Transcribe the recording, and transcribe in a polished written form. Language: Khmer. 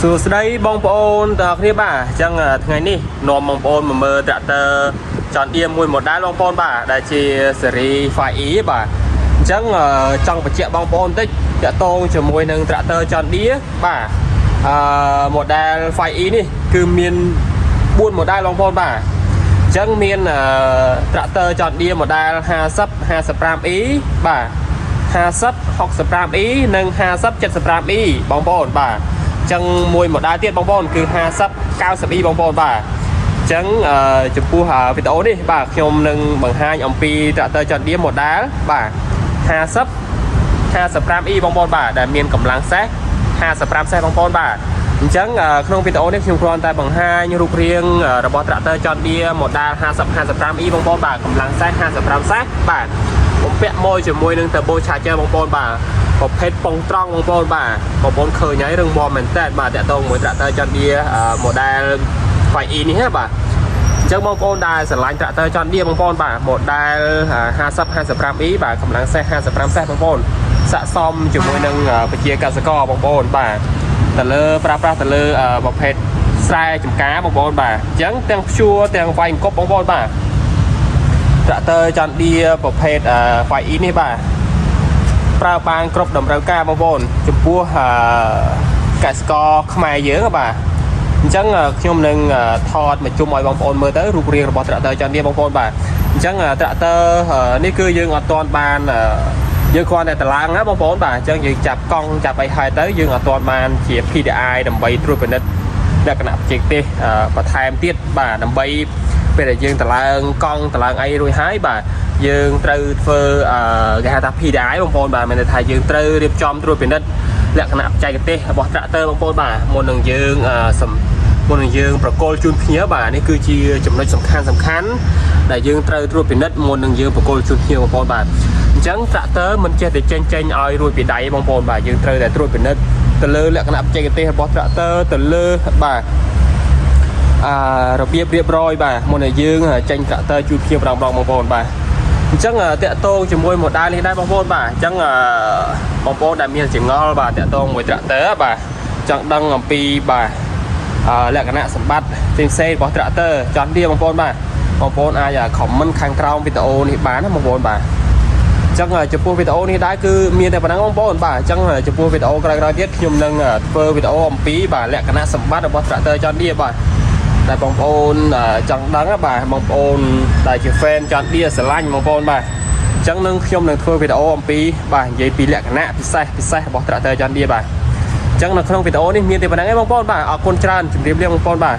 សួស្តីបងប្អូនទាំងគ្នាបាទអញ្ចឹងថ្ងៃនេះនាំបងប្អូនមកមើល tractor John Deere មួយ model បងប្អូនបាទដែលជា series 5E បាទអញ្ចឹងចង់បញ្ជាក់បងប្អូនបន្តិចតាក់ទងជាមួយនឹង tractor John Deere បាទmodel 5E នេះគឺមាន4 model បងប្អូនបាទអញ្ចឹងមាន tractor John Deere model 50 55E បាទ50 65E និង 50 75E បងប្អូនបាទចឹងមួយ model ទៀតបងប្អូនគឺ50 90E បងប្អូនបាទអញ្ចឹងចំពោះវីដេអូនេះបាទខ្ញុំនឹងបង្ហាញអំពី tractor John Deere model បាទ50 55E បងប្អូនបាទដែលមានកម្លាំងសេះ55សេះបងប្អូនបាទអញ្ចឹងក្នុងវីដេអូនេះខ្ញុំគ្រាន់តែបង្ហាញរូបរាងរបស់ tractor John Deere model 50 55E បងប្អូនបាទកម្លាំងសេះ55សេះបាទបំពាក់មកជាមួយនឹង turbo charger បងប្អូនបាទប្រភេទប៉ុងត្រង់បងប្អូនបាទបងប្អូនឃើញហើយរឹងមាំមែនតើបាទតាក់ទងមួយ tractor John Deere model 5E នេះបាទអញ្ចឹងបងប្អូនដែលស្រឡាញ់ tractor John Deere បងប្អូនបាទ model 50 55E បាទកម្លាំងសេះ55សេះបងប្អូនស័ក្តិសមជាមួយនឹងប្រជាកសិករបងប្អូនបាទទៅលើប្រើប្រាស់ទៅលើប្រភេទស្រែចម្ការបងប្អូនបាទអញ្ចឹងទាំងព្យួរទាំងវាយអង្គប់បងប្អូនបាទ tractor John Deere ប្រភេទ 5E នេះបាទប្រើបានគ្រប់តម្រូវការបងប្អូនចំពោះកសិករខ្មែរយើងបាទអញ្ចឹងខ្ញុំនឹងថតមកជុំឲ្យបងប្អូនមើលទៅរូបរាងរបស់ tractor John Deere បងប្អូនបាទអញ្ចឹង tractor នេះគឺយើងអត់ទាន់បានយើងគ្រាន់តែតឡើងណាបងប្អូនបាទអញ្ចឹងយើងចាប់កង់ចាប់អីហើយទៅយើងអត់ទាន់បានជា PDI ដើម្បីត្រួតពិនិត្យលក្ខណៈបច្ចេកទេសបន្ថែមទៀតបាទដើម្បីពេលដែលយើងតឡើងកង់តឡើងអីរួចហើយបាទយើងត្រូវធ្វើគេហៅថា PDI បងប្អូនបាទមានន័យថាយើងត្រូវរៀបចំត្រួតពិនិត្យលក្ខណៈបច្ចេកទេសរបស់ tractor បងប្អូនបាទមុននឹងយើងប្រកល់ជូនភ្ញៀវបាទនេះគឺជាចំណុចសំខាន់ដែលយើងត្រូវត្រួតពិនិត្យមុននឹងយើងប្រកល់ជូនភ្ញៀវបងប្អូនបាទអញ្ចឹង tractor មិនចេះតែចេញឲ្យរួចពីដៃបងប្អូនបាទយើងត្រូវតែត្រួតពិនិត្យទៅលើលក្ខណៈបច្ចេកទេសរបស់ tractor ទៅលើបាទរបៀបរៀបរយបាទមុននឹងយើងចេញ tractor ជូនភ្ញៀវម្ដងបងប្អូនបាទអញ្ចឹងតាក់ទងជាមួយ model នេះដែរបងប្អូនបាទអញ្ចឹងបងប្អូនដែលមានចង្អល់បាទតាក់ទងមួយ tractor បាទចង់ដឹងអំពីបាទលក្ខណៈសម្បត្តិផ្សេងៗរបស់ tractor John Deere បងប្អូនបាទបងប្អូនអាច comment ខាងក្រោមវីដេអូនេះបានណាបងប្អូនបាទអញ្ចឹងចំពោះវីដេអូនេះដែរគឺមានតែប៉ុណ្ណឹងបងប្អូនបាទអញ្ចឹងចំពោះវីដេអូក្រោយៗទៀតខ្ញុំនឹងធ្វើវីដេអូអំពីបាទលក្ខណៈសម្បត្តិរបស់ tractor John Deere បាទដែលបងប្អូនចង់ដឹងបាទបងប្អូនដែលជា fan John Deere ស្រឡាញ់បងប្អូនបាទអញ្ចឹងខ្ញុំនឹងធ្វើវីដេអូអំពីបាទនិយាយពីលក្ខណៈពិសេសរបស់ tractor John Deere បាទអញ្ចឹងនៅក្នុងវីដេអូនេះមានតែប៉ុណ្្នឹងឯងបងប្អូនបាទអរគុណច្រើនជម្រាបលាបងប្អូនបាទ